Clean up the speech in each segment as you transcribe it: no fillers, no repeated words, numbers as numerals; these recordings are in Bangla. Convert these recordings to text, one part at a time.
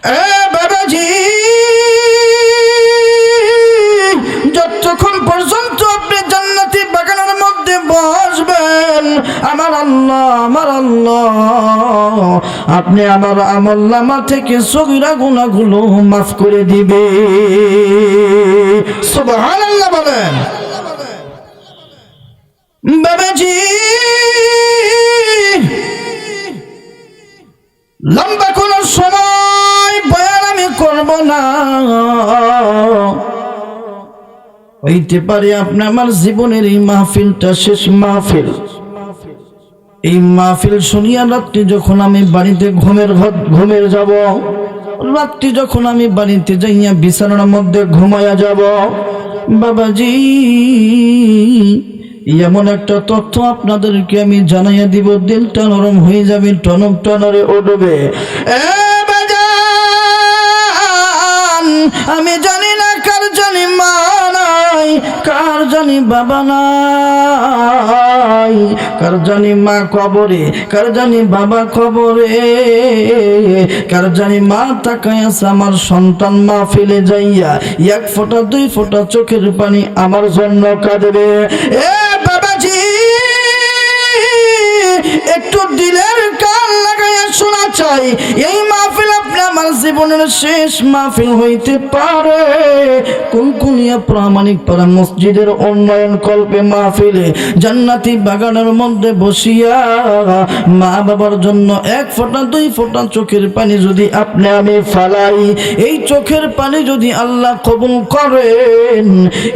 এ বাবাজি, যতক্ষণ পর্যন্ত আপনি জান্নাতি বাগানের মধ্যে বসবেন, আমার আল্লাহ আপনি আমার আমলনামা থেকে সগীরা গুনাহগুলো মাফ করে দিবে। সুবহানাল্লাহ বলেন। বাবাজি, লম্বা কোন সময় বয়ান আমি করব না। হইতে পারে আপনি আমার জীবনের এই মাহফিলটা শেষ মাহফিল। এই মাহফিল শুনিয়া রাত্রি যখন আমি বাড়িতে ঘুমের যাব, রাত্রি যখন আমি বাড়িতে যাইয়া বিছানার মধ্যে ঘুমাইয়া যাব, বাবাজি এমন একটা তথ্য আপনাদেরকে আমি জানাইয়া দিব, দিলটা নরম হয়ে যাবে, টনক টনরে উঠবে। আমি জানি না কার জানি মা নাই, কার জানি বাবা নাই, কার জানি মা কবরে, কার জানি বাবা কবরে, কার জানি মা তাকায় আছে আমার সন্তান মাহফিলে যাইয়া এক ফোঁটা দুই ফোঁটা চোখের পানি আমার জন্য কাঁদবে। এ বাবাজি, একটু দিলের কান লাগাইয়া শোনা চাই, এই মাহফিল আপনি আমার জীবনের শেষ মাহফিল হইতে পারে। কুনকুনিয়া প্রামাণিক পাড়া মসজিদের উন্নয়ন কল্পে মাহফিলে জান্নাতি বাগানের মধ্যে বসিয়া মা বাবার জন্য এক ফোঁটা দুই ফোঁটা চোখের পানি যদি আপনি আমি ফালাই, এই চোখের পানি যদি আল্লাহ কবুল করেন,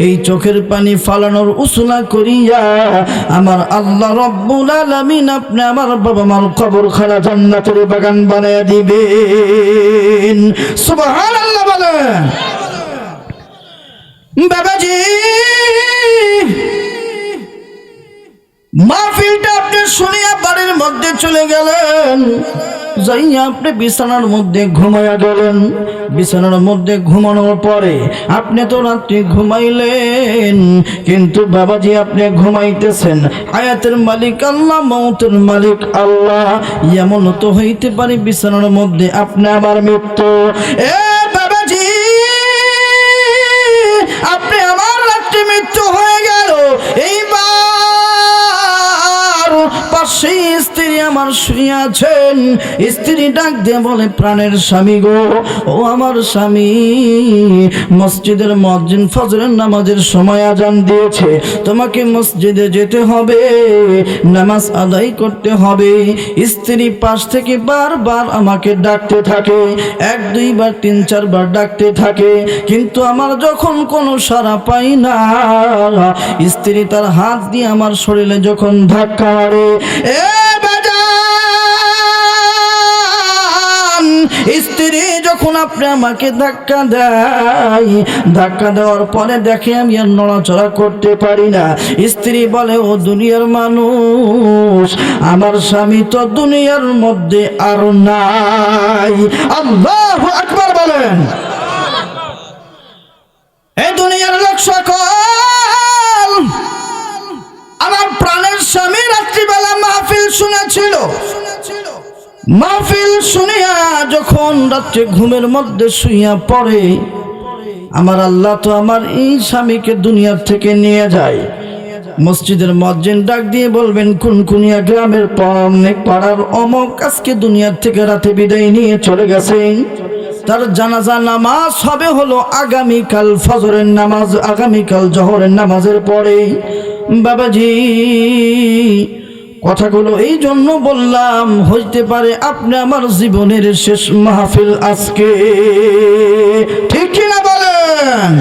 এই চোখের পানি ফালানোর উসুলা করিয়া আমার আল্লাহ রব্বুল আলামিন আপনি আমার বাবা মার কবরখানা জান্নাতের বাগান বানায় দিবেন। সুবহানাল্লাহ বলেন। বাবাজি, মাহফিলটা আপনি শুনিয়া বাড়ির মধ্যে চলে গেলেন, যাইয়া আপনি বিছানার মধ্যে ঘুমাইয়া গেলেন। বিছানার মধ্যে ঘুমানোর পরে আপনি তো রাত্রি ঘুমাইলেন, কিন্তু বাবাজি আপনি ঘুমাইতেছেন, হায়াতের মালিক আল্লাহ, মৌতের মালিক আল্লাহ। এমন তো হইতে পারে বিছানার মধ্যে আপনি আমার মৃত্যু। এ বাবাজি, আপনি আমার রাত্রি মৃত্যু হয়ে গেল, এইবার পাশে স্ত্রী আমার শুয়ে আছেন। স্ত্রী ডাক দিয়ে বলে, প্রাণের স্বামী গো, ও আমার স্বামী, মসজিদের মুয়াজ্জিন ফজরের নামাজের সময় আজান দিয়েছে, তোমাকে মসজিদে যেতে হবে, নামাজ আদায় করতে হবে। স্ত্রী পাশ থেকে বারবার আমাকে ডাকতে থাকে, এক দুইবার তিন চারবার ডাকতে থাকে, কিন্তু আমার যখন কোনো সাড়া পাই না, স্ত্রী তার হাত দিয়ে আমার শরীরে যখন ধাক্কা মারে, স্ত্রী যখন আপনি আমাকে ধাক্কা দেয়, ধাক্কা দেওয়ার পরে দেখে আমি আর নড়াচড়া করতে পারি না। স্ত্রী বলে, ও দুনিয়ার মানুষ, আমার স্বামী তো দুনিয়ার মধ্যে আর নাই। আল্লাহু আকবার বলেন। এই দুনিয়ার লোক সকল, আমার প্রাণের স্বামী রাত্রিবেলা মাহফিল শুনেছিল। মাহফিল শুনিয়া যখন রাত্রে ঘুমের মধ্যে শুইয়া পড়ে, আমার আল্লাহ তো আমার এই স্বামীকে দুনিয়ার থেকে নিয়ে যায়। মসজিদের মুয়াজ্জিন ডাক দিয়ে বলবেন, কুনকুনিয়া গ্রামের অনেক পাড়ার অমক আজকে দুনিয়ার থেকে রাতে বিদায় নিয়ে চলে গেছে। তার জানাজা নামাজ হবে হলো আগামীকাল ফজরের নামাজ, আগামীকাল জোহরের নামাজের পরে। বাবাজি, কথাগুলো এই জন্য বললাম, হইতে পারে আপনি আমার জীবনের শেষ মাহফিল আজকে, ঠিক কিনা বলেন?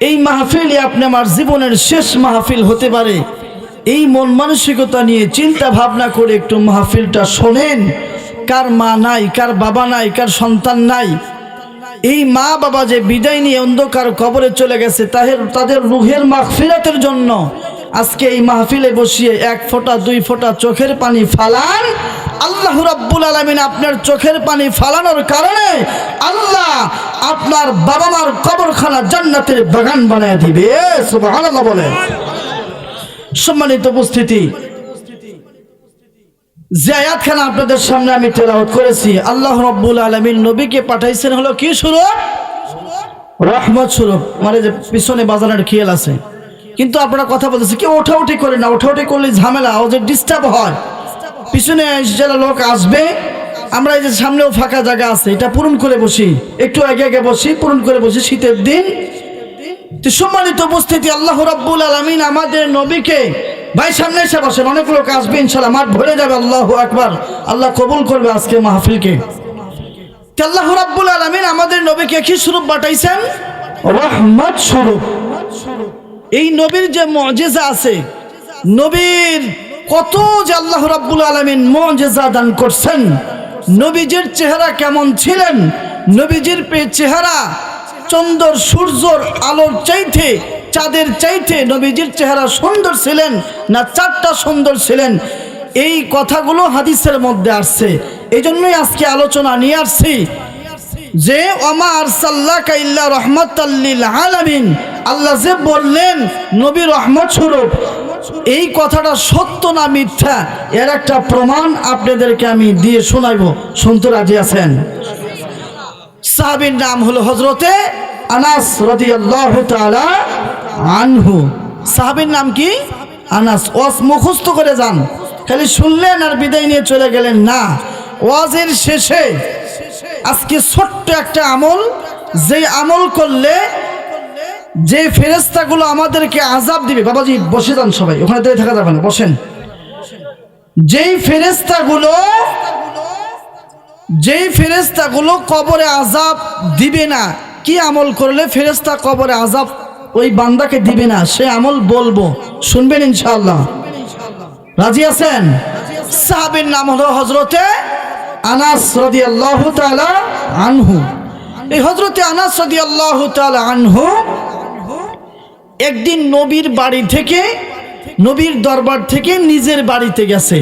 এই মাহফিলে আপনি আমার জীবনের শেষ মাহফিল হতে পারে। এই মন মানসিকতা নিয়ে চিন্তা ভাবনা করে একটু মাহফিলটা শোনেন। কার মা নাই, কার বাবা নাই, কার সন্তান নাই, এই মা বাবা যে বিদায় নিয়ে অন্ধকার কবরে চলে গেছে, তাদের রুহের মাগফিরাতের জন্য আজকে এই মাহফিলে বসিয়ে এক ফোঁটা দুই ফোঁটা চোখের পানি ফালান। আল্লাহ রাব্বুল আলামিন আপনার চোখের পানি ফালানোর কারণে আল্লাহ আপনার বাবা মার কবরখানা জান্নাতের বাগান বানায় দিবে। সুবহানাল্লাহ বলেন। সম্মানিত উপস্থিতি, যে আয়াতখানা আপনাদের সামনে আমি তেলাওয়াত করেছি, আল্লাহ রাব্বুল আলামিন নবীকে পাঠাইছেন হলো কি স্বরূপ? রহমত স্বরূপ। মানে যে পিছনে বাজানোর খেয়াল আছে, কিন্তু আপনারা কথা বলতেছে কি ওঠাউঠি করে না, ওঠাউঠি করলে ঝামেলা, ওদের ডিস্টার্ব হয়। পিছনে যারা লোক আসবে, আমরা এই যে সামনেও ফাঁকা জায়গা আছে, এটা পূরণ করে বসি, একটু আগে আগে বসি, পূরণ করে বসি শীতের দিন। তো সম্মানিত উপস্থিতি, আল্লাহ রাব্বুল আলামিন আমাদের নবীকে, ভাই সামনে এসে বসেন, অনেক লোক আসবে ইনশাআল্লাহ, মাঠ ভরে যাবে। আল্লাহু আকবার, আল্লাহ কবুল করবে আজকে মাহফিলকে। আল্লাহ রাব্বুল আলামিন আমাদের নবীকে কি স্বরূপ পাঠাইছেন? রহমত স্বরূপ। এই নবীর যে মুজিজা আছে, নবীর কত যে আল্লাহ রাব্বুল আলামিন মুজিজা দান করছেন। নবীজির চেহারা কেমন ছিলেন? নবীজির চেহারা চন্দ্র সূর্যর আলোর চাইতে, চাঁদের চাইতে নবীজির চেহারা সুন্দর ছিলেন না চাঁদটা সুন্দর ছিলেন? এই কথাগুলো হাদিসের মধ্যে আসছে। এই জন্যই আজকে আলোচনা নিয়ে আসছি যে ওমা আরসালনাকা ইল্লা রাহমাতাল লিল আলামিন। আল্লাহ যে বললেন নবী রহমত স্বরূপ, এই কথাটা সত্য না মিথ্যা এর একটা প্রমাণ আপনাদেরকে আমি দিয়ে শোনাইব। শুনতে রাজি আছেন? সাহাবীর নাম হলো হযরতে আনাস রাদিয়াল্লাহু তাআলা আনহু। সাহাবীর নাম কি? আনাস। ওয়াজ মুখস্থ করে যান, খালি শুনলেন আর বিদায় নিয়ে চলে গেলেন না। ওয়াজের শেষে আজকে ছোট্ট একটা আমল, যে আমল করলে যে ফেরেশতাগুলো আমাদেরকে আযাব দিবে। বাবাজি বসে যান, সবাই ওখানে দাঁড়িয়ে থাকা যাবে না, বসেন। যেই ফেরেশতাগুলো কবরে আযাব দিবে না, কি আমল করলে ফেরেশতা কবরে আযাব ওই বান্দাকে দিবে না, সে আমল বলবো, শুনবেন ইনশাআল্লাহ। রাজি আছেন? সাহাবীর নাম হলো হযরতে আনাস রাদিয়াল্লাহু তাআলা আনহু। এই হযরতে আনাস রাদিয়াল্লাহু তাআলা আনহু একদিন নবীর বাড়ি থেকে, নবীর দরবার থেকে নিজের বাড়িতে গেছে।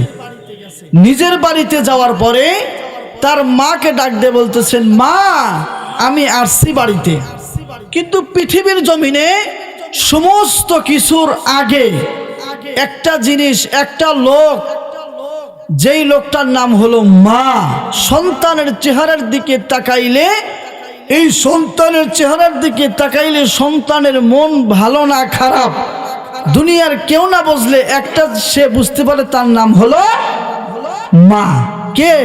নিজের বাড়িতে যাওয়ার পরে তার মাকে ডাক দিয়ে বলতেছেন, মা আমি আসছি বাড়িতে, কিন্তু পৃথিবীর জমিনে সমস্ত কিছুর আগে একটা জিনিস, একটা লোক, যেই লোকটার নাম হলো মা। সন্তানের চেহারার দিকে তাকাইলে, এই সন্তানের চেহারার দিকে তাকাইলে সন্তানের মন ভালো না খারাপ দুনিয়ার কেউ না বুঝলে একটা সে বুঝতে পারে, তার নাম হলো মা। কে?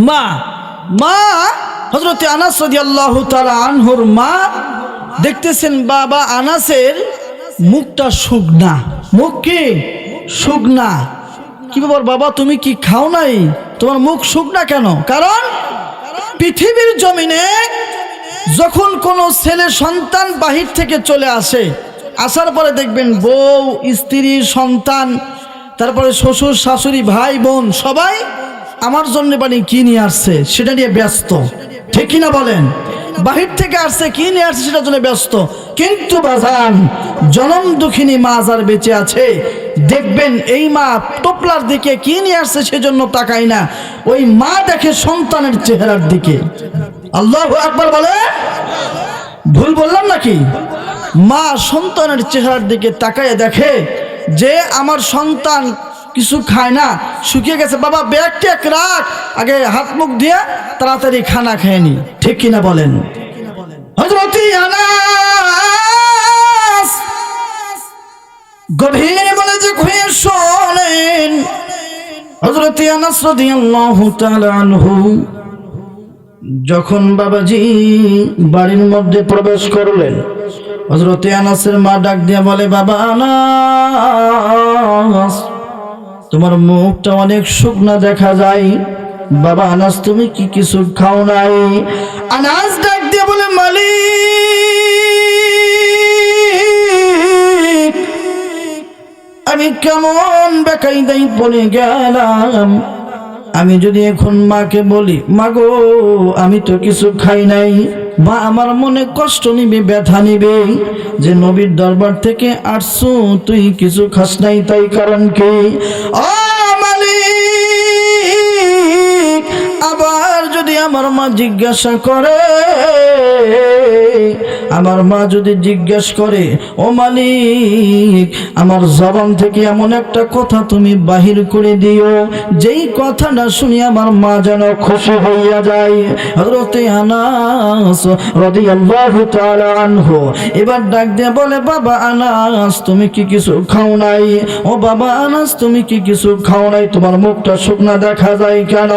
মা। মা হযরতে আনাস রাদিয়াল্লাহু তাআলা আনহুর মা দেখতেছেন বাবা আনাসের মুখটা শুকনা। মুখ কি? শুকনা। কি ব্যাপার বাবা, তুমি কি খাও নাই? তোমার মুখ শুকনা কেন? কারণ পৃথিবীর জমিনে যখন কোনো ছেলে সন্তান বাহির থেকে চলে আসে, আসার পরে দেখবেন বউ, স্ত্রী, সন্তান, তারপরে শ্বশুর শাশুড়ি, ভাই বোন সবাই আমার জন্য বাড়ি কি নিয়ে আসছে সেটা নিয়ে ব্যস্ত, ঠিক কিনা বলেন? বাহির থেকে আসছে, কি নিয়ে আসছে সেটার জন্য ব্যস্ত। কিন্তু বাজান, জনম দুঃখিনী মা যার বেঁচে আছে, দেখবেন এই মা টোপলার দিকে কি নিয়ে আসছে সেজন্য তাকায় না, ওই মা দেখে সন্তানের চেহারার দিকে। আল্লাহু আকবার বলে, ভুল বললাম নাকি? মা সন্তানের চেহারার দিকে তাকায় দেখে যে আমার সন্তান কিছু খায় না, শুকিয়ে গেছে। বাবা ব্যাগ ট্যাগ রাখ, আগে হাত মুখ দিয়ে তাড়াতাড়ি খানা খেয়ে নি, ঠিক কিনা বলেন? হযরত আনাস গভীর মনোযোগ হয়ে শোনেন। হযরত আনাস রাদিয়াল্লাহু তাআলা আনহু যখন বাবাজি বাড়ির মধ্যে প্রবেশ করলেন, হযরত আনাসের মা ডাক দিয়ে বলে, বাবা আনাস তোমার মুখটা অনেক শুকনা দেখা যায়, বাবা আনাস তুমি কি কিছু খাও নাই? আনাস ডাক দিয়ে বলে, মালিক আমি কেমন বেকায়দায় পড়ে গেলাম। আমি যদি এখন মাকে বলি, মা গো আমি তো কিছু খাই নাই, মা আমার মনে কষ্ট নিবে, ব্যথা নিবে যে নবীর দরবার থেকে আসছো তুই কিছু খাস নাই, তাই কারণ কি? ও মালিক, আবার যদি আমার মা জিজ্ঞাসা করে, আমার মা যদি জিজ্ঞাসা করে, ও মালিক আমার জবান থেকে এমন একটা কথা তুমি বাহির করে দিও যেই কথাটা শুনি আমার মা যেন খুশি হইয়া যায়। হযরতে আনাস রাদিয়াল্লাহু তাআলা আনহু এবার ডাক দিয়ে বলে, বাবা আনাস তুমি কি কিছু খাও নাই? ও বাবা আনাস তুমি কি কিছু খাও নাই? তোমার মুখটা শুকনা দেখা যায় কেন?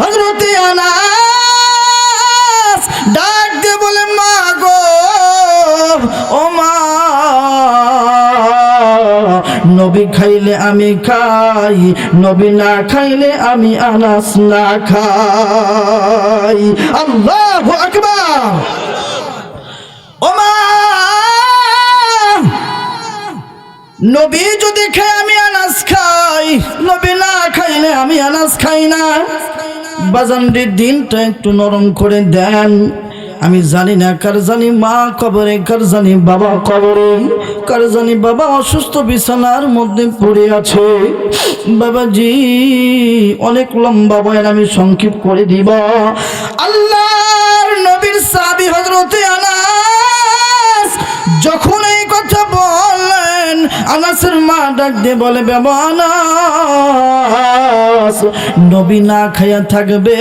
হযরতে আনাস ডাক দিয়ে বলে, মা গো, ও মা, নবী খাইলে আমি খাই, নবী না খাইলে আমি আনাস না খাই। আল্লাহু আকবার। ও মা, নবী যদি খায় আমি আনাস খাই, নবী না খাইলে আমি আনাস খাই না। বাজানটির দিনটা একটু নরম করে দেন। আমি জানি না কার জানি মা কবরে, কার জানি বাবা কবরে, কার জানি বাবা অসুস্থ বিছানার মধ্যে পড়ে আছে। বাবাজি অনেক লম্বা বয়ান আমি সংক্ষেপ করে দিব। আল্লাহর নবীর সাহাবী হযরতে আনাস যখন এই কথা বললেন, আনাসের মা ডাক দিয়ে বলে, বাবা আনাস নবী না খাইয়া থাকবে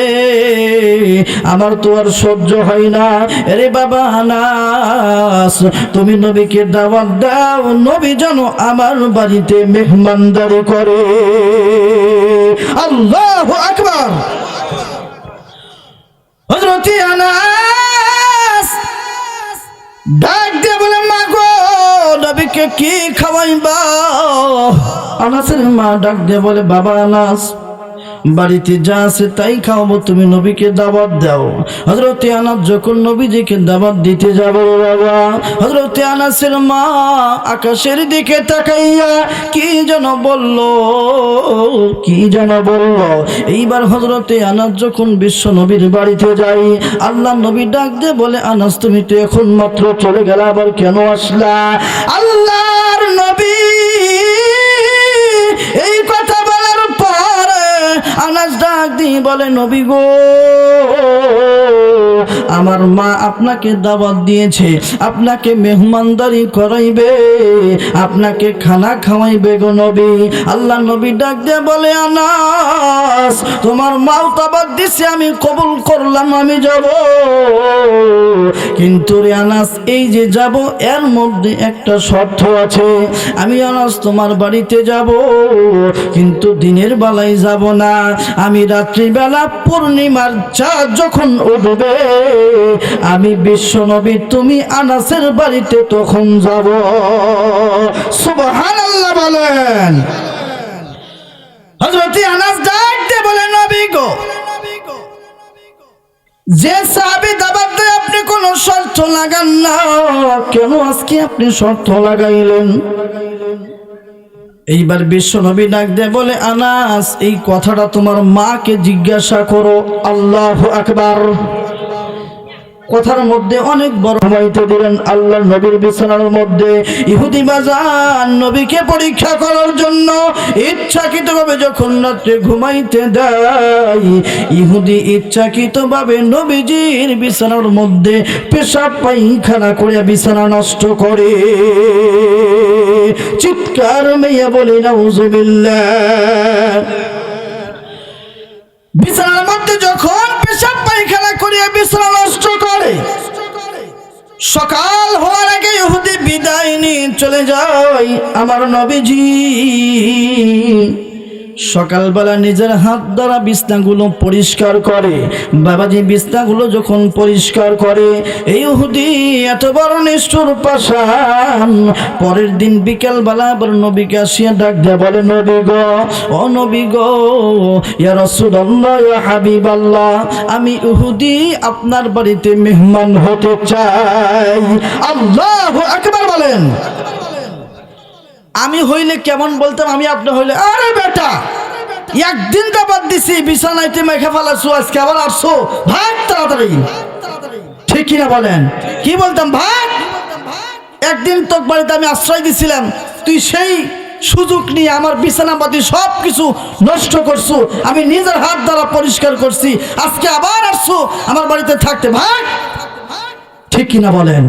আমার তো আর সহ্য হয় না। আরে বাবা আনাস তুমি নবীকে দাওয়াত দাও, নবী যেন আমার বাড়িতে মেহমানদারি করে। আল্লাহু আকবার। হযরতে আনাস ডাক দিয়ে বলে, মা গো নবীকে কি খাওয়াইবা? আনাসের মা ডাক দিয়ে বলে, বাবা আনাস বাড়িতে যা আছে তাই খাওয়াবো, তুমি নবীকে দাওয়াত দাও। হযরতে আনাস যখন নবীজিকে দাওয়াত দিতে যাব, বাবা হযরতে আনাসের মা আকাশের দিকে তাকাইয়া কি যেন বলল, কি যেন বলল। এইবার হযরতে আনাস যখন বিশ্ব নবীর বাড়িতে যাই, আল্লাহ নবী ডাক দিয়ে বলে, আনাস তুমি তো এখন মাত্র চলে গেলে, আবার কেন আসলা? আল্লাহর নবী এই কথা বলার পরে আনাস ডাক দিয়ে বলে, নবী গো আমার মা আপনাকে দাওয়াত দিয়েছে, আপনাকে মেহমানদারি করাইবে, আপনাকে খানা খাওয়াইবে গো নবী। আল্লাহ নবী ডাক দিয়ে বলে, আনাস তোমার মাও দাওয়াত দিছে, আমি কবুল করলাম, আমি যাব। কিন্তু রে আনাস এই যে যাব এর মধ্যে একটা শর্ত আছে। আমি আনাস তোমার বাড়িতে যাব, কিন্তু দিনের বেলায় যাব না। আমি রাত্রিবেলা পূর্ণিমার চাঁদ যখন উঠবে আমি বিশ্ব নবী তুমি আনাসের বাড়িতে তখন যাব। সুবহানাল্লাহ বলেন। হযরত আনাস ডাকতে বলে, নবী গো যে সাহাবী দাওয়াত দেয় আপনি কোনো শর্ত লাগান না, কেন আজকে আপনি শর্ত লাগাইলেন? এইবার বিশ্ব নবী ডাক দিয়ে বলে, আনাস এই কথাটা তোমার মাকে জিজ্ঞাসা করো। আল্লাহু আকবার। কথার মধ্যে অনেক বড় ঘুমাইতে দিলেন আল্লাহর নবীর বিছানার মধ্যে। ইহুদি বাজার নবীকে পরীক্ষা করার জন্য ইচ্ছাকৃতভাবে যখন রাত্রে ঘুমাইতে দেয়, ইহুদি ইচ্ছাকৃতভাবে নবীজির বিছানার মধ্যে পেশাব পায়খানা করে বিছানা নষ্ট করে। চিৎকার মেয়ে বলি নাউজুবিল্লাহ। বিছানার মধ্যে যখন পেশাব পায়খানা করিয়া বিছানা নষ্ট করে, সকাল হওয়ার আগে ইহুদি বিদায় নিয়ে চলে যায়। আমার নবীজি সকালবেলা নিজের হাত দ্বারা বিছনাগুলো পরিষ্কার করে। বাবাজি বিছনাগুলো যখন পরিষ্কার করে, এই ইহুদি এত বড় নিষ্ঠুর পাষাণ, পরের দিন বিকেলবেলা আবার নবীকে আসিয়া ডাক দেয়া বলে, নবী গো, ও নবী গো, ইয়া রাসূলুল্লাহ, ইয়া হাবিবাল্লাহ, আমি ইহুদি আপনার বাড়িতে মেহমান হতে চাই। আল্লাহু আকবার বলেন। আমি হইলে কেমন বলতাম, আমি আপনি হইলে, আরে বেটা একদিন দাওয়াত দিছি, বিছানাইতে মেখে ফেলাছো, আজকে আবার আসছো, ভাগ তাড়াতাড়ি। ঠিক কিনা বলেন? কি বলতাম? ভাগ। একদিন তোর বাড়িতে আমি আশ্রয় দিছিলাম, তুই সেই সুযোগ নিয়ে আমার বিছানাপাতি সব কিছু নষ্ট করছো, আমি নিজের হাত দ্বারা পরিষ্কার করছি, আজকে আবার আসছো আমার বাড়িতে থাকতে, ভাগ। ঠিক কিনা বলেন?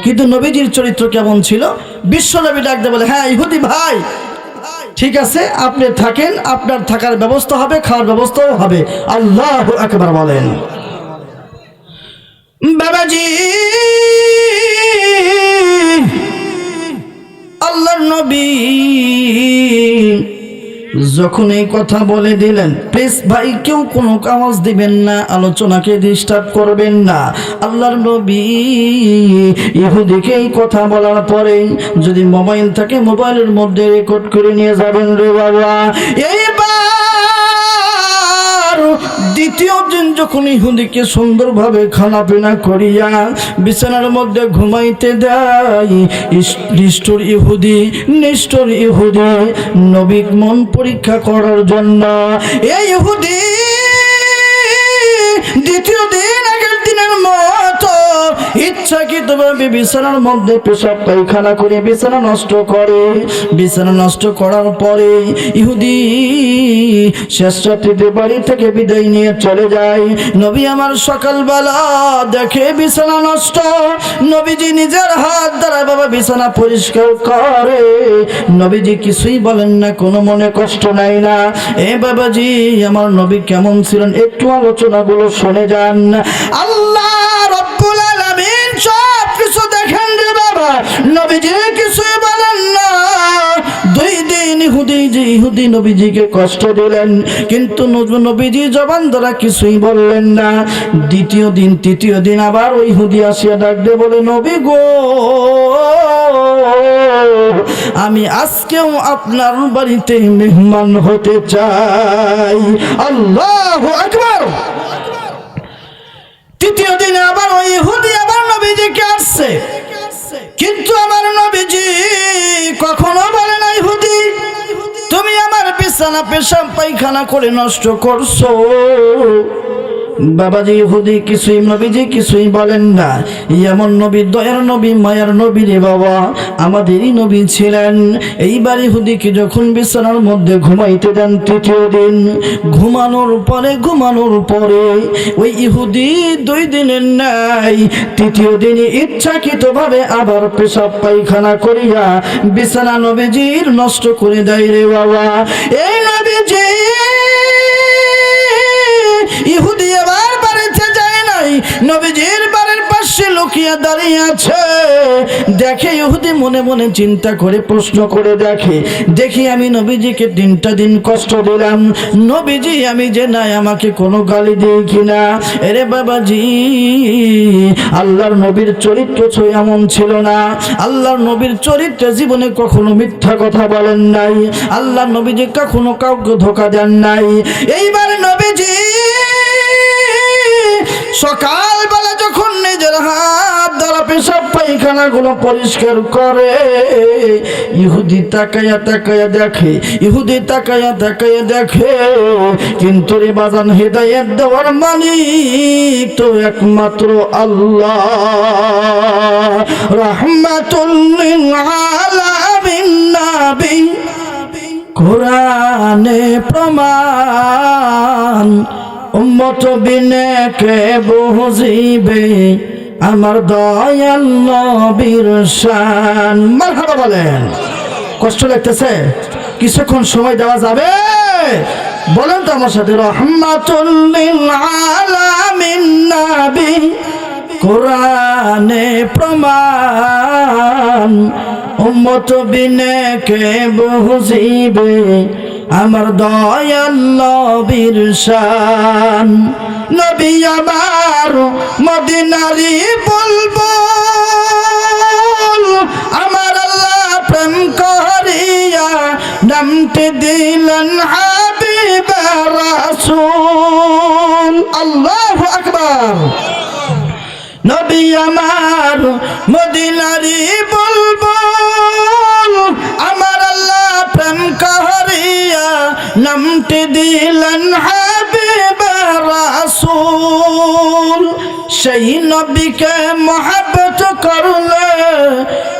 কিন্তু নবীজির চরিত্র কেমন ছিল? বিশ্বনবী ডাকতে বলে, হ্যাঁ ইহুদি ভাই, ঠিক আছে আপনি থাকেন, আপনার থাকার ব্যবস্থা হবে, খাওয়ার ব্যবস্থাও হবে। আল্লাহু আকবার বলেন। বাবাজি, আল্লাহর নবী যখন এই কথা বলে দিলেন, প্লিজ ভাই কেউ কোনো আওয়াজ দিবেন না, আলোচনাকে ডিস্টার্ব করবেন না। আল্লাহর নবী ইহুদিকে এই কথা বলার পরে যদি মোবাইল থাকে মোবাইলের মধ্যে রেকর্ড করে নিয়ে যাবেন রে বাবা। এইবার দ্বিতীয় দিন যখন ইহুদিকে সুন্দরভাবে খানাপিনা করিয়া বিছানার মধ্যে ঘুমাইতে দেয়, নিষ্ঠুর ইহুদি নবীর মন পরীক্ষা করার জন্য এই ইহুদি দ্বিতীয় দিন আগের দিনের মতো ইচ্ছাকৃতভাবে বিছানার মধ্যে পেশাব পায়খানা করে বিছানা নষ্ট করে। বিছানা নষ্ট করার পরে ইহুদি শেষ রাত্রিতে বাড়ি থেকে বিদায় নিয়ে চলে যায়। নবী আমার সকালবেলা দেখে বিছানা নষ্ট, নবীজি নিজের হাত দ্বারা বাবা বিছানা পরিষ্কার করে। নবীজি কিছুই বলেন না, কোনো মনে কষ্ট নাই না। এ বাবাজি, আমার নবী কেমন ছিলেন একটু আলোচনাগুলো শুনে যান। আল্লাহ রাব্বুল আলামিন সব কিছু দেখেন রে বাবা, নবীজি কিছুই বলেন না। দুই দিন ইহুদি নবীজিকে কষ্ট দিলেন, কিন্তু নবীজি জবান দ্বারা কিছুই বললেন না। তৃতীয় দিন আবার ওই ইহুদি আসিয়া ডাক দিয়ে বলে, নবী গো, আমি আজকেও আপনার বাড়িতে মেহমান হতে চাই। আল্লাহু আকবার। তৃতীয় দিনে আবার ওই ইহুদি আবার নবীজিকে আসছে, কিন্তু আমার নবীজি কখনো বলে না, ইহুদি তুমি আমার বিছানা পেশাব পায়খানা করে নষ্ট করছো। বাবাজি ইহুদি কিছুই নবীজি কিছুই বলেন না। এমন নবী, দয়ার নবী, মায়ার নবী রে বাবা, আমাদেরই নবী ছিলেন। এইবার ইহুদিকে যখন বিছানার মধ্যে ঘুমাইতে দেন তৃতীয় দিন, ঘুমানোর পরে ওই ইহুদি 2 দিনের নাই তৃতীয় দিনে ইচ্ছাকৃতভাবে আবার পেশাব পায়খানা করিয়া বিছানা নবীজির নষ্ট করে দেয় রে বাবা। এই নবীজি ইহুদি আবার বাড়িতে যায় নাই, নবীজির বাড়ির পাশে লুকিয়ে দাঁড়িয়ে আছে। দেখে ইহুদি মনে মনে চিন্তা করে প্রশ্ন করে দেখি আমি নবীজিকে 3টা দিন কষ্ট দিলাম, নবীজি আমি যে নাই আমাকে কোনো গালি দিয়ে কিনা। এরে বাবাজি, আল্লাহর নবীর চরিত্র এমন ছিল না। আল্লাহর নবীর চরিত্রে জীবনে কখনো মিথ্যা কথা বলেন নাই, আল্লাহর নবীজি কখনো কাউকে ধোঁকা দেন নাই। এইবার নবীজি সকালবেলা যখন নিজের হাত দ্বারা পেশাব পায়খানা গুলো পরিষ্কার করে, ইহুদি তাকায়া দেখে, কিন্তু রে বাজান, হেদায়েত দেওয়ার মালিক তো একমাত্র আল্লাহ। রাহমাতুল লিল আলামিন নবী, কোরআনে প্রমাণ, উম্মত বিনে কে বুঝিবে আমার দয়াল নবীর শান। মারহাবা বলেন। কষ্ট লাগতেছে? কিছুক্ষণ সময় দেওয়া যাবে? বলেন তো আমার সাথে, রাহমাতুল লিল আলামিন নবী, কোরআনে প্রমাণ, উম্মত বিনে কে বুঝিবে আমার দয়াল নবীর শান। নবী আমার মদিনারি বুলবুল, আমার আল্লাহ প্রেম করিয়া নামতে দিলেন হাবিব রাসূল। আল্লাহু আকবার। নবী আমার মদিনারি বুলবুল, আমার আল্লাহ প্রেম করিয়া নামটি দিলেন হাবিব রাসূল। সেই নবীকে মহব্বত করলে,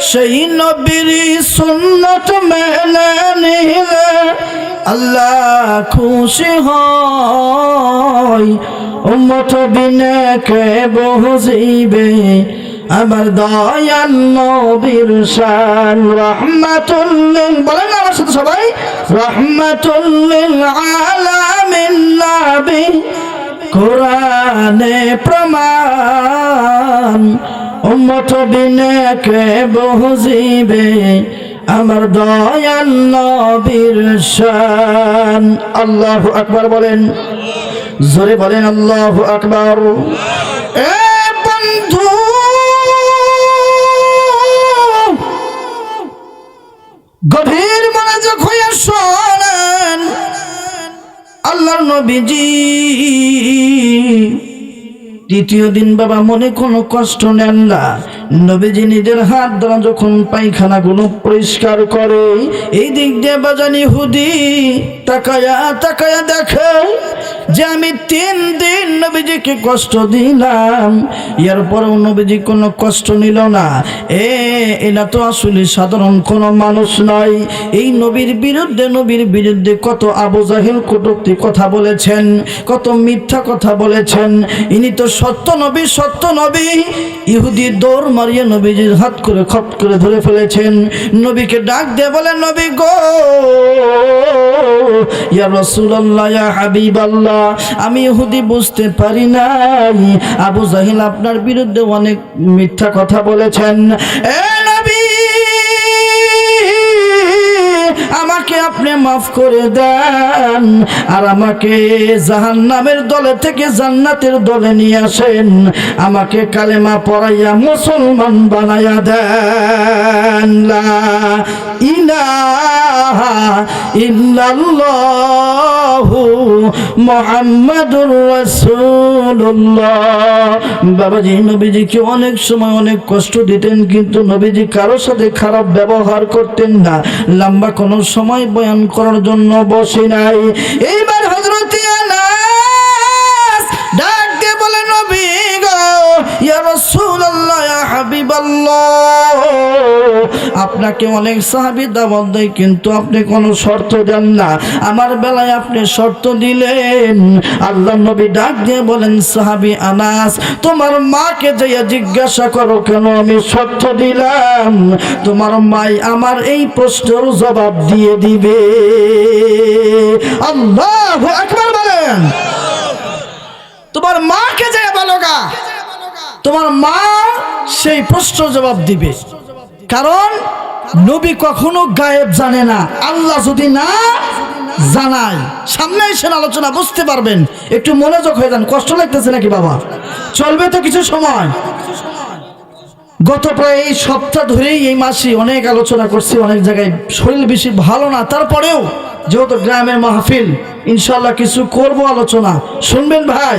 সেই নবীর সুন্নত মেনে নিলে আল্লাহ খুশি হয়। উম্মত বিনে কে বুঝিবে আমার দয়াল নবীর শান। রাহমাতুল লিল, বলেন না আমার সাথে সবাই, রাহমাতুল লিল আলামিন নবী কোরআনে প্রমাণ। উম্মত বিনে কে বুঝিবে আমার দয়াল নবীর শান। আল্লাহু আকবার বলেন, জোরে বলেন আল্লাহু আকবার। এ বন্ধু গভীর মনোযোগ হয়ে শোনেন, আল্লাহর নবীজি দ্বিতীয় দিন বাবা মনে কোনো কষ্ট নেন না। নবীজি নিজের হাত দ্বারা যখন পায়খানাগুলো পরিষ্কার করে, এই দিক দিয়ে বাজান ইহুদি তাকায়া তাকায়া দেখে যে আমি 3 দিন নবীজিকে কষ্ট দিলাম, এরপরেও নবীজি কোনো কষ্ট নিল না। এরা তো আসলে সাধারণ কোনো মানুষ নয়। এই নবীর বিরুদ্ধে কত আবু জাহেল কটূক্তি কথা বলেছেন, কত মিথ্যা কথা বলেছেন। ইনি তো সত্য নবী। ইহুদি দৌড় মারিয়ে নবীজির হাত করে খপ করে ধরে ফেলেছেন। নবীকে ডাক দিয়ে বলে, নবী গো, ইয়া রাসূলুল্লাহ, ইয়া হাবিবাল্লাহ, আমি ইহুদি বুঝতে পারি নাই, আবু জাহেল আপনার বিরুদ্ধে অনেক মিথ্যা কথা বলেছেন। এ নবী, আমাকে আপনি মাফ করে দেন, আর আমাকে জাহান্নামের দলে থেকে জান্নাতের দলে নিয়ে আসেন, আমাকে কালেমা পড়াইয়া মুসলমান বানাইয়া দেন। লা ইলাহা ইল্লাল্লাহু মুহাম্মাদুর রাসূলুল্লাহ। বাবাজি নবীজিকে অনেক সময় অনেক কষ্ট দিতেন, কিন্তু নবীজি কারোর সাথে খারাপ ব্যবহার করতেন না। লম্বা কোনো সময় বয়ান করার জন্য বসে নাই। এইবার হযরত আনাস ডাক দিয়ে বলে, নবী গো, ইয়া রাসূলুল্লাহ, ইয়া হাবিবাল্লাহ, আপনাকে অনেক সাহাবী দাওয়াত দেয়, কিন্তু আপনি কোনো শর্ত দেন না। আমার বেলায় আপনি শর্ত দিলেন। আল্লাহর নবী ডাক দিয়ে বলেন, সাহাবী আনাস, তোমার মাকে যাইয়া জিজ্ঞাসা করো কেন আমি শর্ত দিলাম। তোমার মাই আমার এই প্রশ্নের জবাব দিয়ে দিবে। আল্লাহু আকবার বলেন। তোমার মাকে যাইয়া বলো গা, তোমার মা সেই প্রশ্নের জবাব দিবে। কারণ নবী কখনো গায়েব জানে না, আল্লাহ যদি না জানায়। সামনে এসে আলোচনা বুঝতে পারবেন। একটু মনোযোগ হয়ে যান। কষ্ট লাগতেছে নাকি বাবা? চলবে তো কিছু সময়। গত প্রায় এই সপ্তাহ ধরেই এই মাসে অনেক আলোচনা করছি, অনেক জায়গায় শরীর বেশি ভালো না, তারপরেও যেহেতু গ্রামের মাহফিল, ইনশাল্লাহ কিছু করব আলোচনা। শুনবেন ভাই?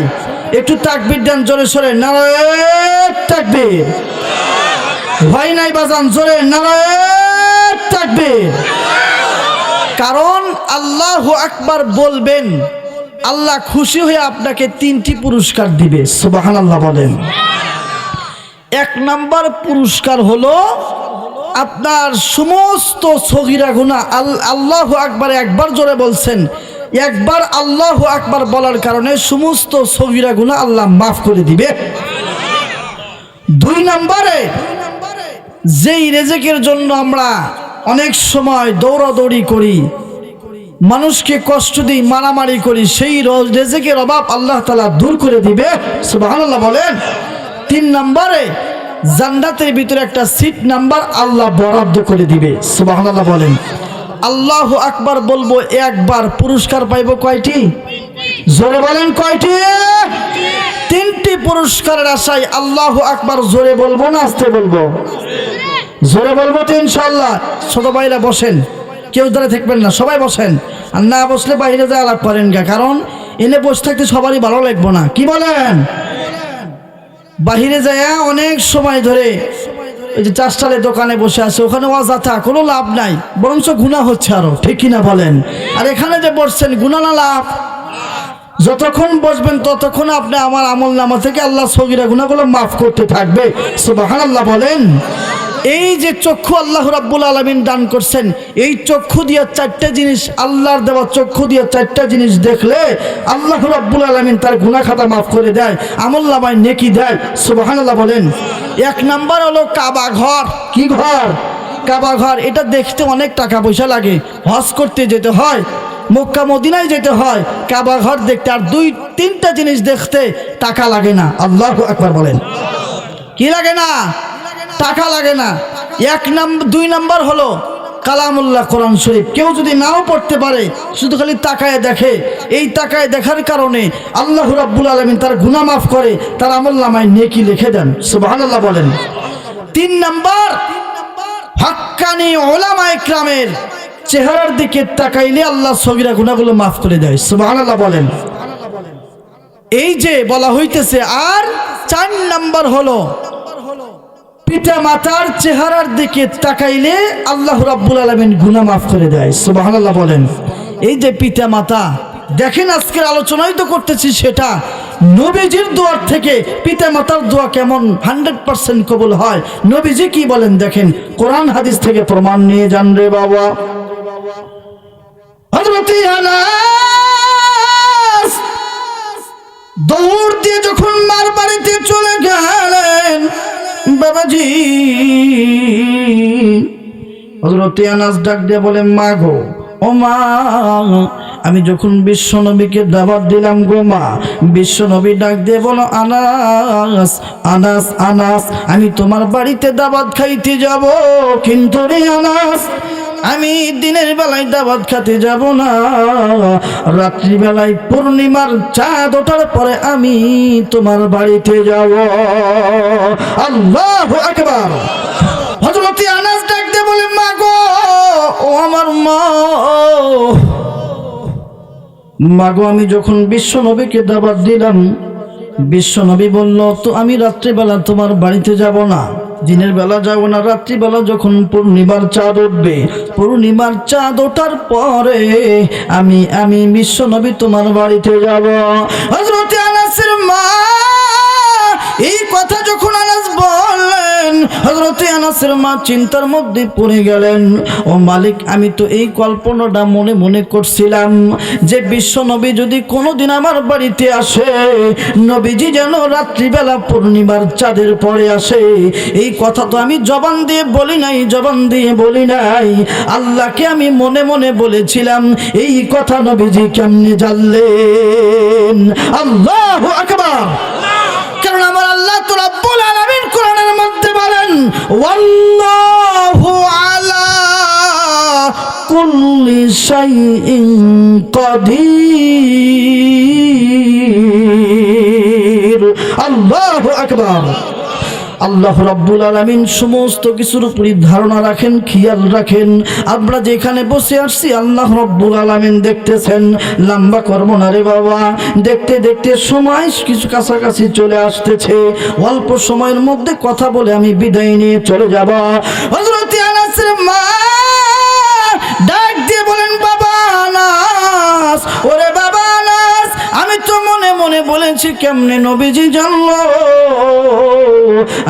একটু তাকবীর দেন জোরে সোরে, নারায়ে তাকবীর। ভয় নাই বাজান, জোরে নারায়ে তাকবীর। কারণ আল্লাহু আকবার বলবেন, আল্লাহ খুশি হয়ে আপনাকে 3টি পুরস্কার দিবে। সুবহানাল্লাহ বলেন। 1 নাম্বার পুরস্কার হলো আপনার সমস্ত সগীরা গুনাহ। আল্লাহু আকবার একবার জোরে বলছেন, একবার আল্লাহু আকবার বলার কারণে সমস্ত সগীরা গুনাহ আল্লাহ মাফ করে দিবে। 2 নম্বরে, যেই রিজিকের জন্য আমরা অনেক সময় দৌড়াদৌড়ি করি, মানুষকে কষ্ট দিই, মারামারি করি, সেই রিজিকের অভাব আল্লাহ তাআলা দূর করে দিবে। সুবহানাল্লাহ বলেন। 3 নম্বরে, জান্নাতের ভিতরে একটা সিট নাম্বার আল্লাহ বরাদ্দ করে দিবে। সুবহানাল্লাহ বলেন। আল্লাহু আকবার বলবো একবার, পুরস্কার পাইব কয়টি? জোরে বলেন কয়টি? 3টি পুরস্কারের আশায় আল্লাহু আকবার জোরে বলবো না আস্তে বলবো? জোরে বলবো তো ইনশাআল্লাহ। ছোট ভাইরা বসেন, কেউ ধরে থাকবেন না, সবাই বসেন। আর না বসলে বাইরে যা আলাপ করেন গা, কারণ এনে বসে থাকতে সবারই ভালো লাগবো না। কি বলেন? বাহিরে যায় অনেক সময় ধরে ওই যে চাষটালের দোকানে বসে আছে, ওখানে অযথা কোনো লাভ নাই, বরঞ্চ গুনাহ হচ্ছে আরো, ঠিক কিনা বলেন? আর এখানে যে বসছেন, গুনাহ না লাভ? যতক্ষণ বসবেন ততক্ষণ আপনি আমার আমল নামা থেকে আল্লাহ সগীরা গুনাহগুলো মাফ করতে থাকবে। সুবহানাল্লাহ বলেন। এই যে চক্ষু আল্লাহ রাব্বুল আলামিন দান করছেন, এই চক্ষু দিয়া চারটা জিনিস, আল্লাহর দেওয়া চক্ষু দিয়া চারটা জিনিস দেখলে আল্লাহ রাব্বুল আলামিন তার গুনাহ খাতা মাফ করে দেয়, আমল নামায় নেকি দেয়। সুবহানাল্লাহ বলেন। এক নাম্বার হলো কাবা ঘর। কি ঘর? কাবা ঘর। এটা দেখতে অনেক টাকা পয়সা লাগে, হজ করতে যেতে হয়, মক্কা মদিনায় যেতে হয় কাবা ঘর দেখতে, আর দুই তিনটা জিনিস দেখতে টাকা লাগে না। আল্লাহু আকবার বলেন। কি লাগে না? টাকা লাগে না। দুই নাম্বার হলো কালামুল্লাহ কোরআন শরীফ। কেউ যদি নাও পড়তে পারে, শুধু খালি তাকায় দেখে, এই তাকায় দেখার কারণে আল্লাহ রাব্বুল আলামিন তার গুনাহ মাফ করে, তার আমলনামায় নেকি লিখে দেন। সুবহানাল্লাহ বলেন। তিন নাম্বার, হাক্কানি উলামা ইকরামের চেহারার দিকে তাকাইলে আল্লাহ সগীরা গুনাহগুলো মাফ করে দেয়। সুবহানাল্লাহ বলেন। এই যে বলা হইতেছে। আর চার নাম্বার হলো পিতা মাতার চেহারার দিকে তাকাইলে আল্লাহ রাব্বুল আলামিন গুনাহ মাফ করে দেয়। সুবহানাল্লাহ বলেন। এই যে পিতা মাতা, দেখেন আজকের আলোচনাই তো করতেছি সেটা, নবীজির দোয়ার থেকে পিতা মাতার দোয়া কেমন 100% কবুল হয়। নবীজি কি বলেন দেখেন, কোরআন হাদিস থেকে প্রমাণ নিয়ে যান রে বাবা। হযরত আনাস দৌড় দিয়ে যখন মার বাড়িতে চলে গেলেন, বাবাজি, হযরত আনাস ডাক দিয়ে বলে, মা গো, ও মা, আমি যখন বিশ্ব নবীকে দাওয়াত দিলাম গো মা, বিশ্ব নবী ডাক দিয়ে বলো, আনাস আনাস আনাস, আমি তোমার বাড়িতে দাওয়াত খাইতে যাব, কিন্তু রে আনাস, আমি দিনের বেলায় দাওয়াত খেতে যাব না, রাত্রিবেলায় পূর্ণিমার চাঁদ ওঠার পরে আমি তোমার বাড়িতে যাব। আল্লাহু আকবার। হযরত আনাস ডাক দিয়ে বলে, মা গো, ও আমার মা, মাগো, আমি যখন বিশ্ব নবীকে দাওয়াত দিলাম, বিশ্ব নবী বলল, তো আমি রাত্রিবেলা তোমার বাড়িতে যাব না, দিনের বেলা যাব না, রাত্রিবেলা যখন পূর্ণিমার চাঁদ উঠবে, পূর্ণিমার চাঁদ ওঠার পরে আমি বিশ্ব নবী তোমার বাড়িতে যাব। হযরত আনাসের মা এই কথা যখন আনাস বললেন, হযরত আনাসের মা চিন্তার মধ্যে পড়ে গেলেন। ও মালিক, আমি তো এই কল্পনাটা মনে মনে করছিলাম যে বিশ্ব নবী যদি কোনোদিন আমার বাড়িতে আসে, নবীজি যেন রাত্রিবেলা পূর্ণিমার চাঁদের পরে আসে। এই কথা তো আমি জবান দিয়ে বলি নাই, আল্লাহকে আমি মনে মনে বলেছিলাম। এই কথা নবীজি কেমনে জানলেন? আল্লাহু আকবার। কারণ আমার আল্লাহ তো রাব্বুল আলামিন কোরআনের মধ্যে বলেন, ওয়াল্লাহু আলা কুল্লি শাইইন কাদির। আল্লাহু আকবার। আল্লাহ রাব্বুল আলামিন সমস্ত কিছুর উপরই ধারণা রাখেন, খেয়াল রাখেন। আমরা যেখানে বসে আসছি আল্লাহ রাব্বুল আলামিন দেখতেছেন। লম্বা করব না রে বাবা, দেখতে দেখতে সময় কিছু কাছাকাছি চলে আসতেছে। অল্প সময়ের মধ্যে কথা বলে আমি বিদায় নিয়ে চলে যাব। হযরত আনাসের মা ডাক দিয়ে বলেন, বাবা আনাস, ওরে বাবা আনাস, আমি তো মনে মনে বলেছি, কেমনে নবীজি জানলো?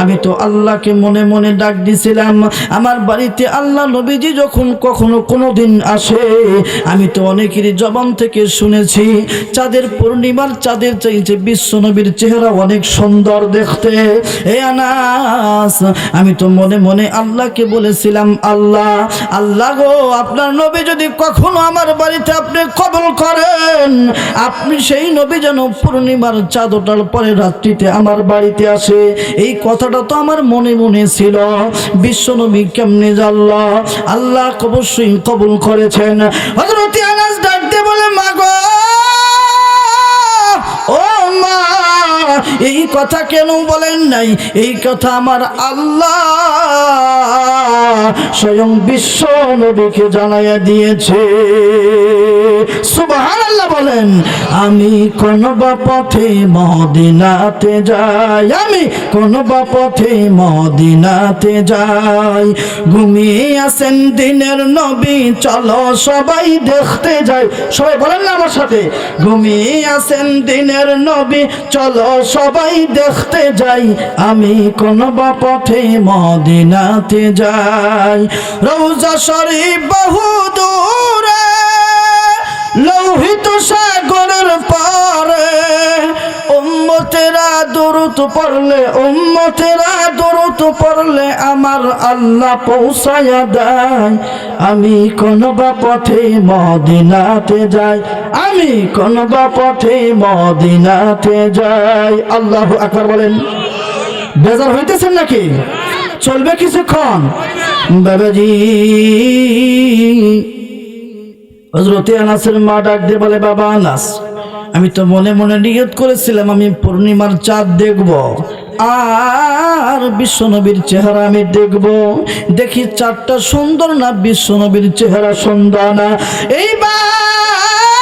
আমি তো আল্লাহকে মনে মনে ডাক দিছিলাম। আমার বাড়িতে আল্লাহ নবীজি যখন কখনো কোনোদিন আসে, আমি তো অনেকেরই জবান থেকে শুনেছি চাঁদের পূর্ণিমার চাঁদের চাইতে বিশ্ব নবীর চেহারা অনেক সুন্দর দেখতে। হে আনাস, আমি তো মনে মনে আল্লাহকে বলেছিলাম, আল্লাহ গো, আপনার নবী যদি কখনো আমার বাড়িতে আপনি কবুল করেন, আপনি সেই নবী যেন পূর্ণিমার চাঁদ ওঠার পরে রাত্রিতে আমার বাড়িতে আসে। এই কথাটা তো আমার মনে মনে ছিল। বিশ্ব নবী কেমনে জানলো? আল্লাহ অবশ্যই কবুল করেছেন। হযরত আনাস ডাক দিয়ে বলে, মা গো, ও মা, এই কথা কেন বলেন নাই? এই কথা আমার আল্লাহ স্বয়ং বিশ্ব নবীকে জানাইয়া দিয়েছে। সুবহানাল্লাহ বলেন। আমি কোন বা পথে মদিনাতে যাই, আমি কোন বা পথে মদিনাতে যাই, ঘুমিয়ে আছেন দিনের নবী চলো সবাই দেখতে যাই। সবাই বলেন না আমার সাথে, ঘুমিয়ে আছেন দিনের নবী চলো সবাই দেখতে যাই, আমি কোন বা পথে মদিনাতে যাই। রওজা শরীফ বহু দূরে, লৌহিত সাগরের পারে, উম্মতেরা দরুদ পড়লে, উম্মতেরা দরুদ পড়লে আমার আল্লাহ পৌঁছায়া দেয়। আমি কোন বা পথে মদিনাতে যাই, আমি কোন বা পথে মদিনাতে যাই। আল্লাহু আকবার বলেন। বেজার হইতেছেন নাকি? চলবে কিছুক্ষণ। বাবাজি, হযরতে আনাসের মা ডাক দিয়ে বলে, বাবা আনাস, আমি তো মনে মনে নিয়ত করেছিলাম আমি পূর্ণিমার চাঁদ দেখব আর বিশ্বনবীর চেহারা আমি দেখব। দেখি চাঁদটা সুন্দর না বিশ্বনবীর চেহারা সুন্দর না। এইবার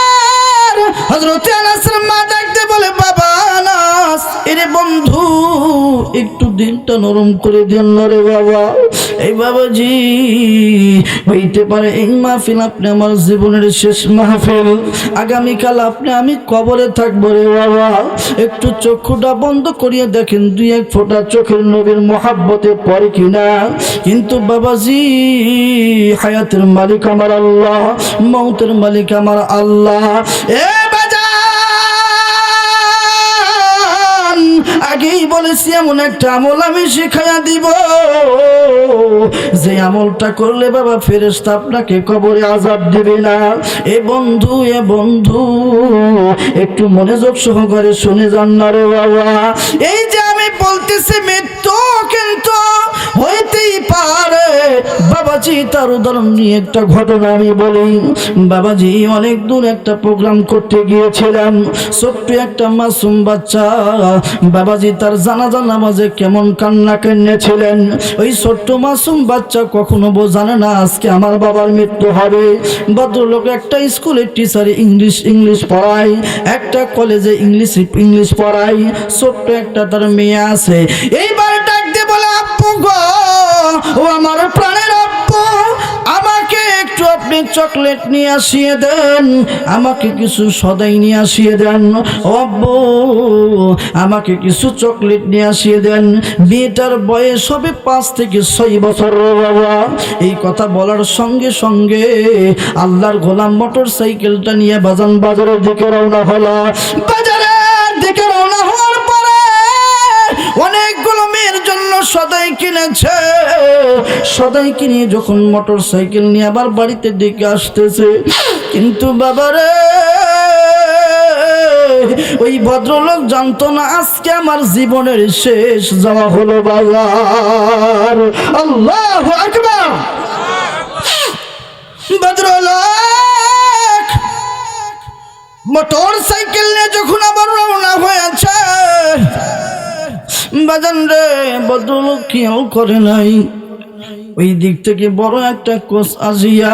হযরতে আনাসের মা ডাক দিয়ে বলে, বাবা আনাস, এরে বন্ধু একটু দিলটা নরম করে দেন না রে বাবা। এই বাবাজি, হইতে পারে এই মাহফিল আপনি আমার জীবনের শেষ মাহফিল, আগামীকাল আপনি আমি কবরে থাকবো রে বাবা। একটু চক্ষুটা বন্ধ করিয়ে দেখেন দুই এক ফোঁটা চোখের নবীর মহাব্বতে পড়ে কিনা। কিন্তু বাবাজি, হায়াতের মালিক আমার আল্লাহ, মৌতের মালিক আমার আল্লাহ। আগেই বলেছি এমন একটা আমল আমি শিখাইয়া দিব, যে আমলটা করলে বাবা ফেরেশতা আপনাকে কবরে আযাব দিবে না। এ বন্ধু, এ বন্ধু, একটু মনোযোগ সহকারে শুনে যান না রে বাবা। এই যে আমি বলতেছি মৃত্যু কিন্তু হইতেই পারে বাবাজি। তার উদাহরণ নিয়ে একটা ঘটনা আমি বলি। বাবাজি, অনেক দূর একটা প্রোগ্রাম করতে গিয়েছিলাম। ছোট্ট একটা মাসুম বাচ্চা বাবাজি তার জানাজা নামাজে কেমন কান্না কেঁদেছিলেন। ওই ছোট্ট মাসুম বাচ্চা কখনো জানে না আজকে আমার বাবার মৃত্যু হবে। ভদ্রলোক একটা স্কুলের টিচার ইংলিশ পড়ায়, একটা কলেজে ইংলিশ পড়ায়, ছোট্ট একটা তার মেয়ে আছে। এইবার ডাক দিয়ে বলে, আব্বু গো, ও আমার প্রাণের আব্বু, আমাকে একটু আপনি চকলেট নিয়ে আসিয়ে দেন, আমাকে কিছু সদাই নিয়ে আসিয়ে দেন। ও আব্বু, আমাকে কিছু চকলেট নিয়ে আসিয়ে দেন। মেয়েটার বয়স হবে 5 থেকে 6 বছর বাবা। এই কথা বলার সঙ্গে সঙ্গে আল্লাহর গোলাম মোটর সাইকেলটা নিয়ে বাজারের দিকে রওনা হলো। বাজারের দিকে রওনা হওয়ার পরে অনেকগুলো মেয়ের জন্য সদাই কিনেছে। সদাই কিনে যখন মোটর সাইকেল নিয়ে আবার বাড়িতে দিকে আসতেছে, কিন্তু বাবারে ওই ভদ্রলোক জানতো না আজকে আমার জীবনের শেষ যাওয়া হলো বাজার। আল্লাহু আকবার। ভদ্রলোক মোটর সাইকেল নিয়ে যখন আবার রওনা হয়েছে, বাজান রে, ভদ্রলোক খেয়াল করে নাই ওই দিক থেকে বড় একটা কোচ আসিয়া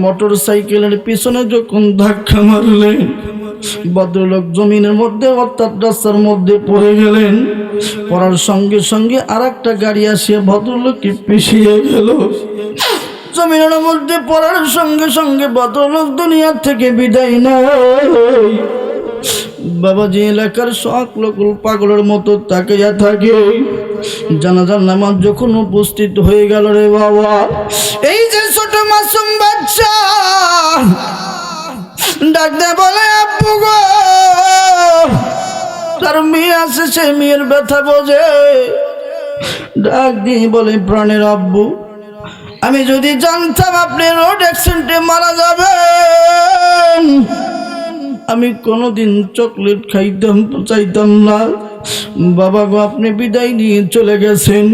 মোটর সাইকেলের পিছনে যখন ধাক্কা মারলেন, ভদ্রলোক জমিনের মধ্যে অর্থাৎ রাস্তার মধ্যে পড়ে গেলেন। পড়ার সঙ্গে সঙ্গে আর একটা গাড়ি আসিয়া ভদ্রলোককে পিছিয়ে গেল। জমিনের মধ্যে পড়ার সঙ্গে সঙ্গে ভদ্রলোক দুনিয়া থেকে বিদায় নেয়। বাবাজি এলাকার সব লোক পাগলের মতো তাকিয়া থাকে। জানাজার নামাজ যখন উপস্থিত হয়ে গেল রে বাবা, এই যে ছোট মাসুম বাচ্চা ডাক দে বলে, আব্বু গো, তার মেয়ে আছে, সে মেয়ের ব্যথা বোঝে। ডাক দিয়ে বলে, প্রাণের আব্বু, আমি যদি জানতাম আপনি রোড অ্যাক্সিডেন্টে মারা যাবেন, আমি কোনোদিন চকলেট খাইতাম চাইতাম না। বাবা গো, আপনি বিদায় নিয়ে চলে গেছেন।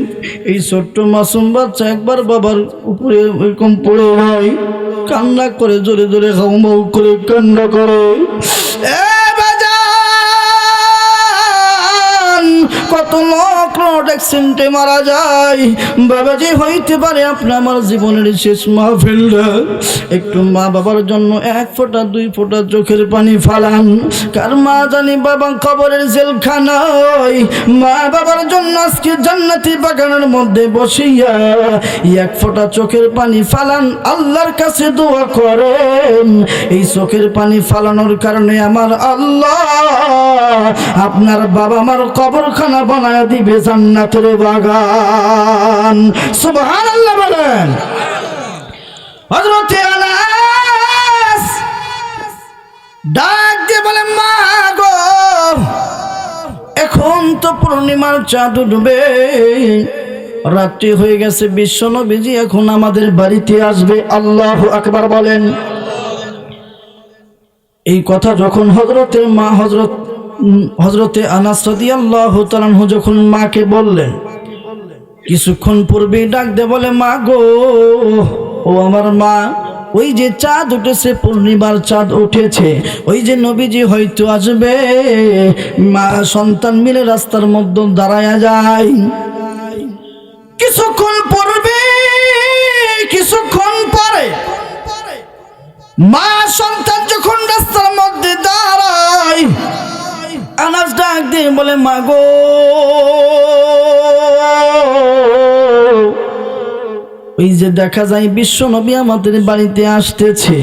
এই ছোট্ট মাসুম বাচ্চা একবার বাবার উপরে এরকম পড়ে হয়, কান্না করে, জোরে জোরে হাউমাউ করে কান্না করে। কত লোক হার্ট অ্যাক্সিডেন্টে মারা যায়, বাবাজি হইতে পারে আপনার আমার জীবনের শেষ মাহফিলটা। একটু মা বাবার জন্য 1 ফোঁটা 2 ফোঁটা চোখের পানি ফালান। কার মা জানি বাবা কবরের জেলখানায়, মা বাবার জন্য আজকে জান্নাতি বাগানের মধ্যে বসিয়া 1 ফোঁটা চোখের পানি ফালান, আল্লাহর কাছে দোয়া করেন। এই চোখের পানি ফালানোর কারণে আমার আল্লাহ আপনার বাবা মার কবরখানা বানায় দিবে জান্নাতের বাগান। সুবহানাল্লাহ বলেন। হযরত আনাস ডাক দিয়ে বলে, মা গো, এখন তো পূর্ণিমার চাঁদ উঠবে, রাত্রি হয়ে গেছে, বিশ্ব নবীজি এখন আমাদের বাড়িতে আসবে। আল্লাহু আকবার বলেন। এই কথা যখন হযরতের মা হযরতে আনাস রাদিয়াল্লাহু তাআলা আনহু যখন মাকে বললেন, কিছুক্ষণ পূর্বেই ডাক দিয়ে বলে, মা গো, ও আমার মা, ওই যে চাঁদ উঠেছে, পূর্ণিমার চাঁদ উঠেছে, ওই যে নবীজি হয়তো আসবে। মা সন্তান মিলে রাস্তার মধ্যে দাঁড়ায়া যায়। কিছুক্ষণ পূর্বে, কিছুক্ষণ পরে মা সন্তান যখন রাস্তার মধ্যে দাঁড়ায়, আনাস ডাক দিয়ে বলে, মা গো, ওই যে দেখা যায় বিশ্ব নবী আমাদের বাড়িতে আসতেছে।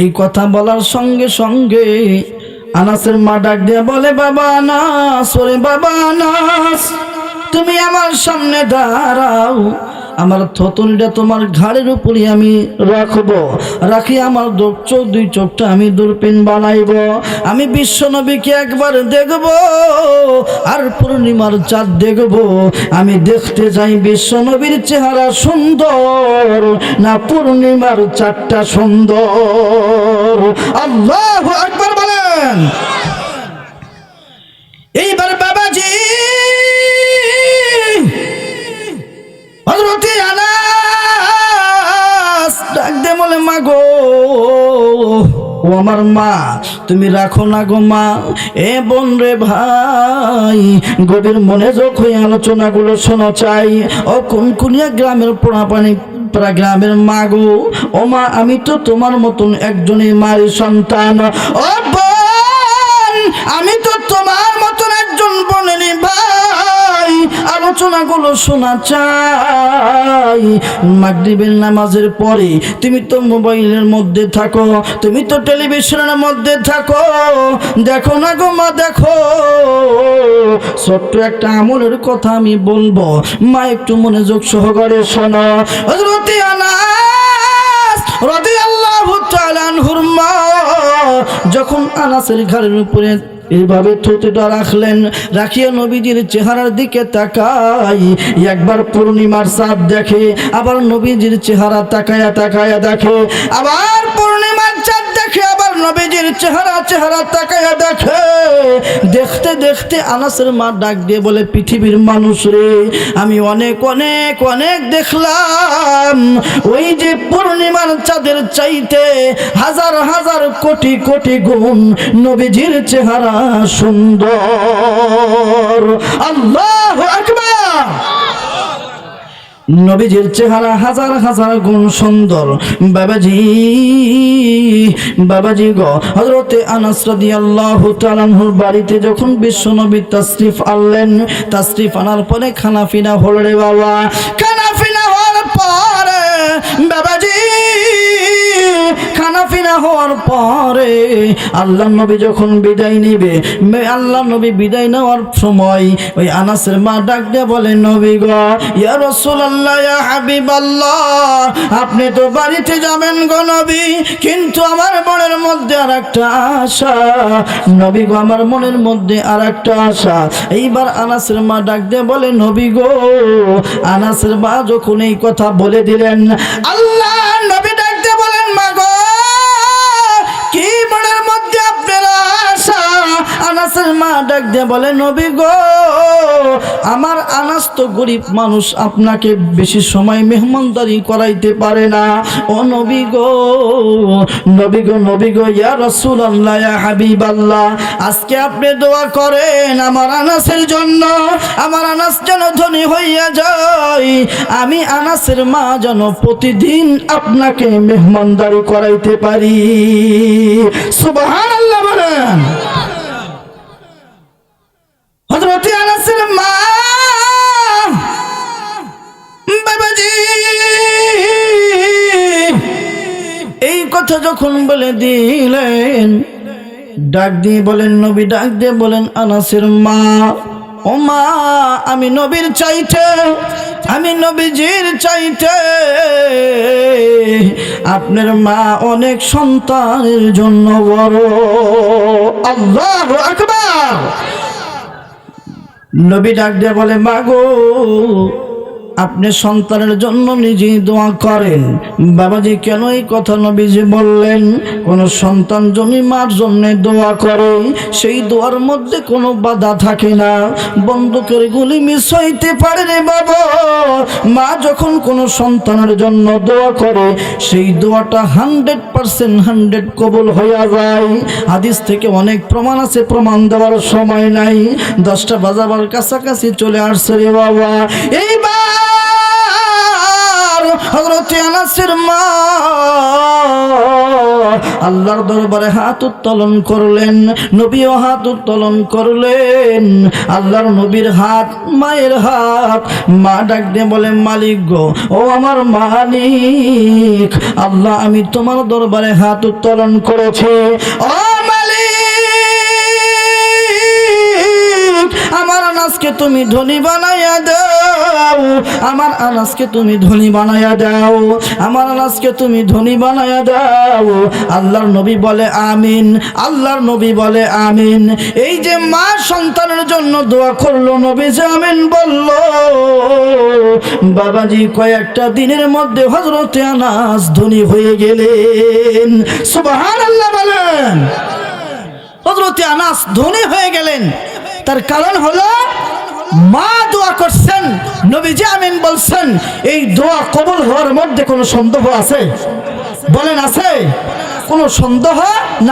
এই কথা বলার সঙ্গে সঙ্গে আনাসের মা ডাক দিয়ে বলে, বাবা আনাস, ওরে বাবা আনাস, তুমি আমার সামনে দাঁড়াও, আমার থতনিটা তোমার ঘাড়ের উপরে আমি রাখবো, রাখি আমার দুই চোখটা আমি দূরবীন বানাইব, আমি বিশ্ব নবীকে একবার দেখব আর পূর্ণিমার চাঁদ দেখব। আমি দেখতে চাই বিশ্ব নবীর চেহারা সুন্দর না পূর্ণিমার চাঁদটা সুন্দর। আল্লাহু আকবার বলেন। এইবার বাবাজি হযরতে আনাস ডাক দে বলে, মা গো, ও আমার মা, তুমি রাখো না গো মা। এ বোন রে ভাই, গভীর মনোযোগ হয়ে আলোচনাগুলো শোনা চাই। ও কুনকুনিয়া গ্রামের পোড়াপানি গ্রামের মা গো, ও মা, আমি তো তোমার মতন একজনই মায়ের সন্তান। ও বোন, আমি তো তোমার মতন একজন বোনেরই ভাই। আলোচনাগুলো শোনা চাই। মাগরিবের নামাজের পরে তুমি তো মোবাইলের মধ্যে থাকো, তুমি তো টেলিভিশনের মধ্যে থাকো, দেখো না গো মা, দেখো। ছোট্ট একটা আমলের কথা আমি বলবো, মা একটু মনোযোগ সহকারে শোনো। হযরতে আনাস রাদিয়াল্লাহু তাআলা আনহুর মা যখন আনাসের ঘাড়ের উপরে এইভাবে থুতুটা রাখলেন, রাখিয়া নবীজির চেহারার দিকে তাকাই, একবার পূর্ণিমার চাঁদ দেখে, আবার নবীজির চেহারা তাকায়া তাকায়া দেখে, আবার পূর্ণিমার চাঁদ দেখে, আবার নবীজির চেহারা তাকায়া দেখে। দেখতে দেখতে আনাসের মা ডাক দিয়ে বলে, পৃথিবীর মানুষ রে, আমি অনেক অনেক অনেক দেখলাম, ওই যে পূর্ণিমার চাঁদের চাইতে হাজার হাজার কোটি কোটি গুণ নবীজির চেহারা সুন্দর। আল্লাহু আকবার। নবীজির চেহারা হাজার হাজার গুণ সুন্দর। বাবাজি গো, হযরতে আনাস রাদিয়াল্লাহু তাআলা আনহুর বাড়িতে যখন বিশ্ব নবী তাশরিফ আনলেন, তাশরিফ আনার পরে খানাফিনা হল রে বাবা। খানাফিনা হওয়ার পরে বাবাজি, খানাফিনা হওয়ার পরে আল্লাহ নবী যখন বিদায় নেবে, আল্লাহ নবী বিদায় নেওয়ার সময় ওই আনাসের মা ডাক দিয়ে বলে, নবী গো, ইয়া রাসূলুল্লাহ, ইয়া হাবিবাল্লাহ, আপনি তো বাড়িতে যাবেন গো নবী, কিন্তু আমার মনের মধ্যে আর একটা আশা। নবী গো, আমার মনের মধ্যে আর একটা আশা। এইবার আনাসের মা ডাক দিয়ে বলে, নবী গো। আনাসের মা যখন এই কথা বলে দিলেন, আল্লাহ নবী ডাক দিয়ে বলেন, মা গো, কি মনের মধ্যে আপনার আশা? আনাসের মা ডাক দিয়ে বলে, নবী গো, আমার আনাস তো গরিব মানুষ, আপনাকে বেশি সময় মেহমানদারি করাইতে পারে না। ও নবী গো, নবী গো, নবী গো, ইয়া রাসূলুল্লাহ, ইয়া হাবিবাল্লাহ, আজকে আপনি দোয়া করেন আমার আনাসের জন্য, আমার আনাস যেন ধনী হইয়া যায়, আমি আনাসের মা যেন প্রতিদিন আপনাকে মেহমানদারি করাইতে পারি। সুবহানাল্লাহ বলেন। হযরত আনাসের মা বাবাজি এই কথা যখন বলে দিলেন, ডাক দিয়ে বলেন, নবী ডাক দিয়ে বলেন, আনাসের মা, ও মা, আমি নবীর চাইতে, আমি নবীজির চাইতে আপনার মা অনেক সন্তানের জন্য বড়। আল্লাহু আকবার। নবী ডাক দিয়ে বলে, মা গো, আপনি সন্তানের জন্য নিজেই দোয়া করেন। বাবাজি কেন এই কথা নবীজি বললেন? কোন সন্তান যদি মার জন্য দোয়া করে, সেই দোয়ার মধ্যে কোনো বাধা থাকে না। বন্দুকের গুলি মিস হইতে পারে রে বাবা, মা যখন কোনো সন্তানের জন্য দোয়া করে, সেই দোয়াটা 100% কবুল হইয়া যায়। হাদিস থেকে অনেক প্রমাণ আছে, প্রমাণ দেওয়ার সময় নাই, 10টা বাজাবার কাছাকাছি চলে আসছে রে বাবা। এইবার হযরত আনাসের মা আল্লাহর দরবারে হাত উত্তোলন করলেন, নবীও হাত উত্তোলন করলেন। আল্লাহর নবীর হাত, মায়ের হাত। মা ডাক দিয়ে বলে, মালিক গো, ও আমার মালিক, আল্লাহ আমি তোমার দরবারে হাত উত্তোলন করেছি। ও মালিক, আমার আনাসকে তুমি ধনী বানাইয়া দাও, আমার আনাসকে তুমি ধনী বানাইয়া দাও, আমার আনাসকে তুমি ধনী বানাইয়া দাও। আল্লাহর নবী বলে আমিন, আল্লাহর নবী বলে আমিন। এই যে মা সন্তানের জন্য দোয়া করলো, নবী যে আমিন বলল, বাবাজি কয়েকটা দিনের মধ্যে হযরত আনাস ধনী হয়ে গেলেন। সুবহানাল্লাহ বলেন। হযরত আনাস ধনী হয়ে গেলেন, তার কারণ হলো মা দোয়া করছেন, নবীজি আমিন বলছেন। এই দোয়া কবুল হওয়ার মধ্যে কোনো সন্দেহ আছে? বলেন আছে? কোনো সন্দেহ না।